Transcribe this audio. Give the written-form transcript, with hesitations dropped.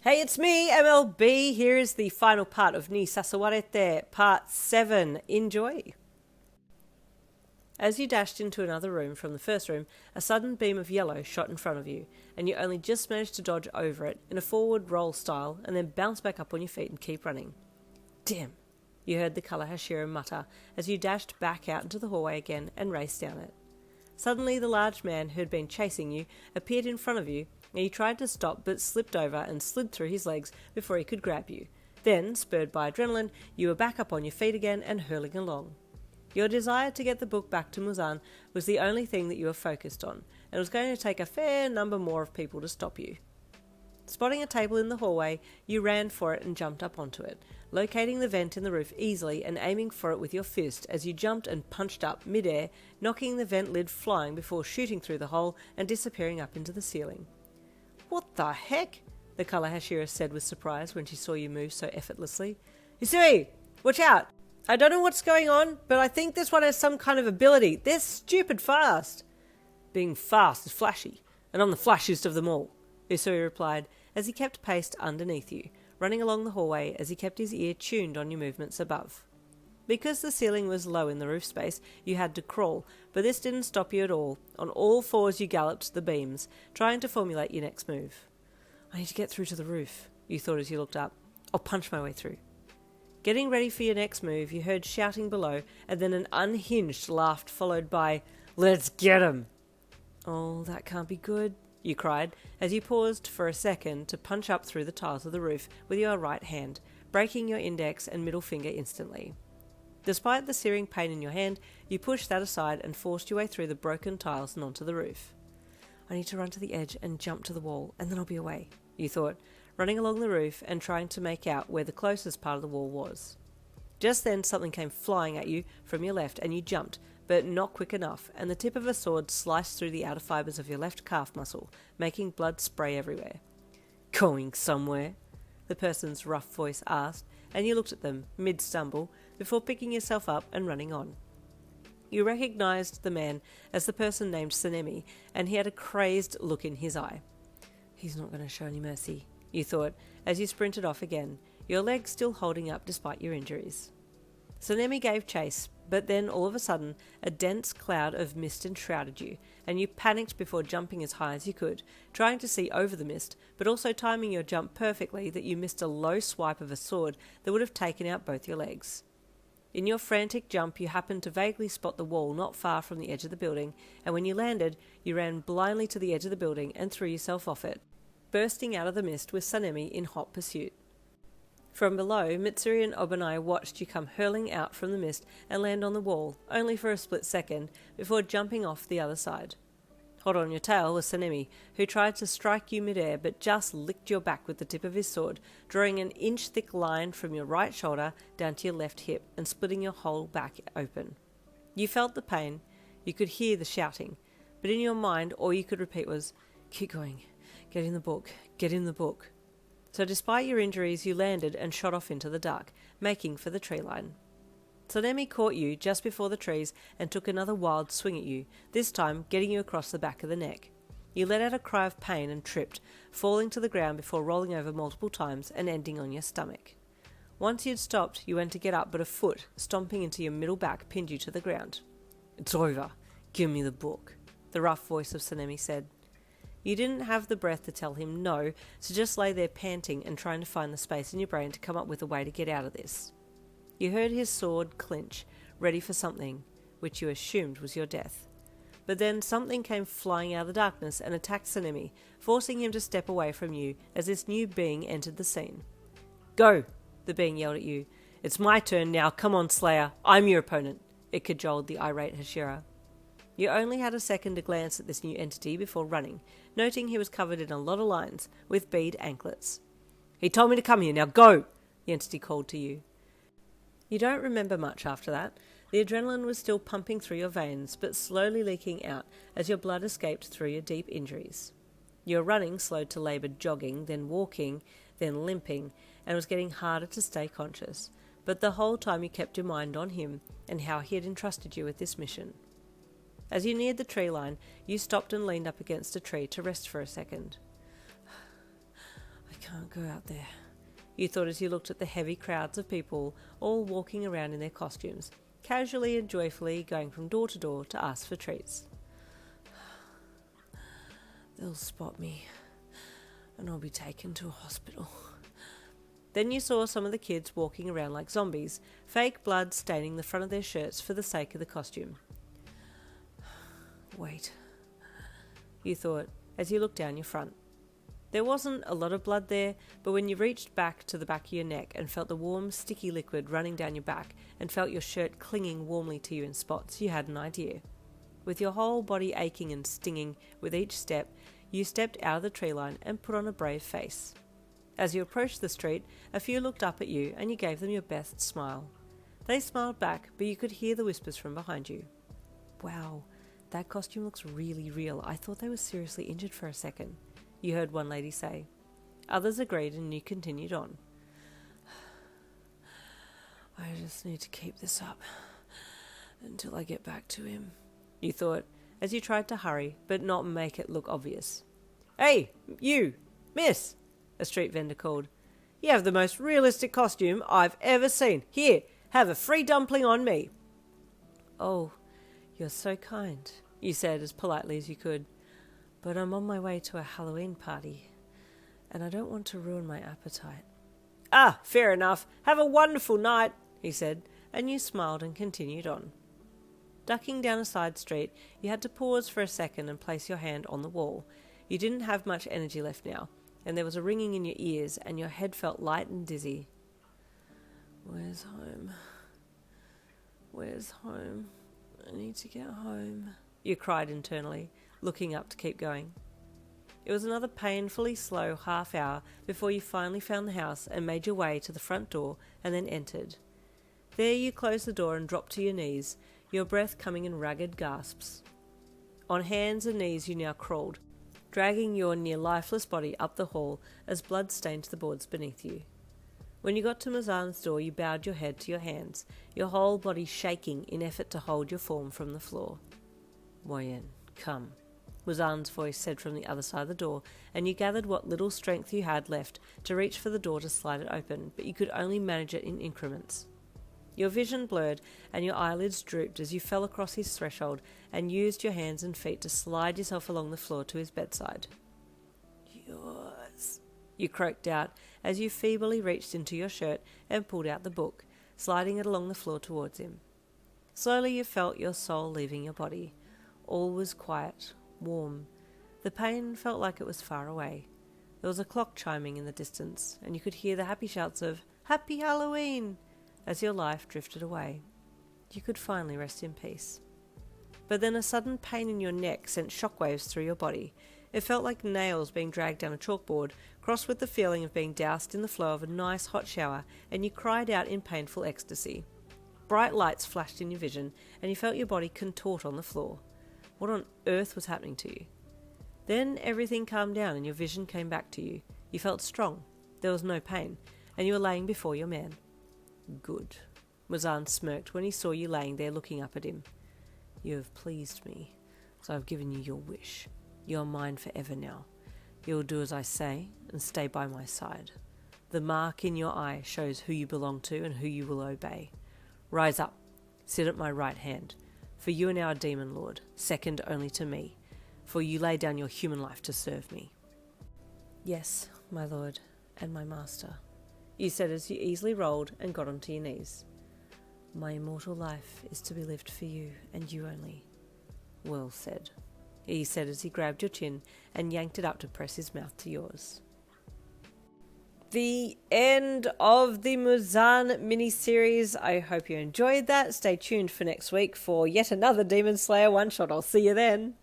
Hey, it's me, MLB. Here is the final part of Ni Sasowarete, part 7. Enjoy. As you dashed into another room from the first room, a sudden beam of yellow shot in front of you, and you only just managed to dodge over it in a forward roll style and then bounce back up on your feet and keep running. Damn, you heard the colour Hashira mutter as you dashed back out into the hallway again and raced down it. Suddenly the large man who had been chasing you appeared in front of you, and you tried to stop but slipped over and slid through his legs before he could grab you. Then, spurred by adrenaline, you were back up on your feet again and hurling along. Your desire to get the book back to Muzan was the only thing that you were focused on, and it was going to take a fair number more of people to stop you. Spotting a table in the hallway, you ran for it and jumped up onto it, locating the vent in the roof easily and aiming for it with your fist as you jumped and punched up mid-air, knocking the vent lid flying before shooting through the hole and disappearing up into the ceiling. "What the heck?" the colour Hashira said with surprise when she saw you move so effortlessly. "Isui, watch out! I don't know what's going on, but I think this one has some kind of ability. They're stupid fast." "Being fast is flashy, and I'm the flashiest of them all," Isui replied as he kept pace underneath you, running along the hallway as he kept his ear tuned on your movements above. Because the ceiling was low in the roof space, you had to crawl, but this didn't stop you at all. On all fours you galloped to the beams, trying to formulate your next move. "I need to get through to the roof," you thought as you looked up. "I'll punch my way through." Getting ready for your next move, you heard shouting below, and then an unhinged laugh followed by, "Let's get him!" "Oh, that can't be good," you cried, as you paused for a second to punch up through the tiles of the roof with your right hand, breaking your index and middle finger instantly. Despite the searing pain in your hand, you pushed that aside and forced your way through the broken tiles and onto the roof. "I need to run to the edge and jump to the wall, and then I'll be away," you thought, running along the roof and trying to make out where the closest part of the wall was. Just then something came flying at you from your left and you jumped, but not quick enough, and the tip of a sword sliced through the outer fibres of your left calf muscle, making blood spray everywhere. "Going somewhere?" the person's rough voice asked, and you looked at them, mid-stumble, before picking yourself up and running on. You recognised the man as the person named Sanemi, and he had a crazed look in his eye. "He's not going to show any mercy," you thought, as you sprinted off again, your legs still holding up despite your injuries. Sanemi gave chase, but then all of a sudden a dense cloud of mist enshrouded you, and you panicked before jumping as high as you could, trying to see over the mist, but also timing your jump perfectly that you missed a low swipe of a sword that would have taken out both your legs. In your frantic jump, you happened to vaguely spot the wall not far from the edge of the building, and when you landed, you ran blindly to the edge of the building and threw yourself off it, bursting out of the mist with Sanemi in hot pursuit. From below, Mitsuri and Obanai watched you come hurling out from the mist and land on the wall, only for a split second, before jumping off the other side. Hot on your tail was Sanemi, who tried to strike you midair but just licked your back with the tip of his sword, drawing an inch-thick line from your right shoulder down to your left hip and splitting your whole back open. You felt the pain, you could hear the shouting, but in your mind all you could repeat was, "Keep going, get in the book, get in the book." So despite your injuries, you landed and shot off into the dark, making for the tree line. Sanemi caught you just before the trees and took another wild swing at you, this time getting you across the back of the neck. You let out a cry of pain and tripped, falling to the ground before rolling over multiple times and ending on your stomach. Once you'd stopped, you went to get up, but a foot, stomping into your middle back, pinned you to the ground. "It's over. Give me the book," the rough voice of Sanemi said. You didn't have the breath to tell him no, so just lay there panting and trying to find the space in your brain to come up with a way to get out of this. You heard his sword clench, ready for something, which you assumed was your death. But then something came flying out of the darkness and attacked Sanemi, forcing him to step away from you as this new being entered the scene. "Go!" the being yelled at you. "It's my turn now, come on, Slayer, I'm your opponent," it cajoled the irate Hashira. You only had a second to glance at this new entity before running, noting he was covered in a lot of lines, with bead anklets. "He told me to come here, now go!" the entity called to you. You don't remember much after that. The adrenaline was still pumping through your veins, but slowly leaking out as your blood escaped through your deep injuries. Your running slowed to laboured jogging, then walking, then limping, and was getting harder to stay conscious. But the whole time you kept your mind on him and how he had entrusted you with this mission. As you neared the tree line, you stopped and leaned up against a tree to rest for a second. "I can't go out there, you thought as you looked at the heavy crowds of people all walking around in their costumes, casually and joyfully going from door to ask for treats. They'll spot me, and I'll be taken to a hospital. Then you saw some of the kids walking around like zombies, fake blood staining the front of their shirts for the sake of the costume. Wait, you thought as you looked down your front. There wasn't a lot of blood there, but when you reached back to the back of your neck and felt the warm, sticky liquid running down your back and felt your shirt clinging warmly to you in spots, you had an idea. With your whole body aching and stinging with each step, you stepped out of the tree line and put on a brave face. As you approached the street, a few looked up at you and you gave them your best smile. They smiled back, but you could hear the whispers from behind you. Wow, that costume looks really real. I thought they were seriously injured for a second, you heard one lady say. Others agreed and you continued on. I just need to keep this up until I get back to him, you thought, as you tried to hurry but not make it look obvious. Hey, you, miss, a street vendor called. You have the most realistic costume I've ever seen. Here, have a free dumpling on me. Oh, you're so kind, you said as politely as you could. But I'm on my way to a Halloween party, and I don't want to ruin my appetite. Ah, fair enough. Have a wonderful night, he said, and you smiled and continued on. Ducking down a side street, you had to pause for a second and place your hand on the wall. You didn't have much energy left now, and there was a ringing in your ears, and your head felt light and dizzy. Where's home? Where's home? I need to get home, you cried internally, looking up to keep going. It was another painfully slow half hour before you finally found the house and made your way to the front door and then entered. There you closed the door and dropped to your knees, your breath coming in ragged gasps. On hands and knees you now crawled, dragging your near-lifeless body up the hall as blood stained the boards beneath you. When you got to Muzan's door, you bowed your head to your hands, your whole body shaking in effort to hold your form from the floor. Wyen, come, Muzan's voice said from the other side of the door, and you gathered what little strength you had left to reach for the door to slide it open, but you could only manage it in increments. Your vision blurred, and your eyelids drooped as you fell across his threshold and used your hands and feet to slide yourself along the floor to his bedside. Yours, you croaked out as you feebly reached into your shirt and pulled out the book, sliding it along the floor towards him. Slowly you felt your soul leaving your body. All was quiet, warm. The pain felt like it was far away. There was a clock chiming in the distance, and you could hear the happy shouts of, "Happy Halloween!" as your life drifted away. You could finally rest in peace. But then a sudden pain in your neck sent shockwaves through your body. It felt like nails being dragged down a chalkboard, crossed with the feeling of being doused in the flow of a nice hot shower, and you cried out in painful ecstasy. Bright lights flashed in your vision, and you felt your body contort on the floor. What on earth was happening to you? Then everything calmed down and your vision came back to you. You felt strong. There was no pain, and you were laying before your man. Good, Muzan smirked when he saw you laying there looking up at him. You have pleased me, so I've given you your wish. You are mine forever now. You will do as I say and stay by my side. The mark in your eye shows who you belong to and who you will obey. Rise up, sit at my right hand, for you are now a demon lord, second only to me, for you lay down your human life to serve me. Yes, my lord and my master, you said as you easily rolled and got onto your knees. My immortal life is to be lived for you and you only. Well said, he said as he grabbed your chin and yanked it up to press his mouth to yours. The end of the Muzan mini-series. I hope you enjoyed that. Stay tuned for next week for yet another Demon Slayer one-shot. I'll see you then.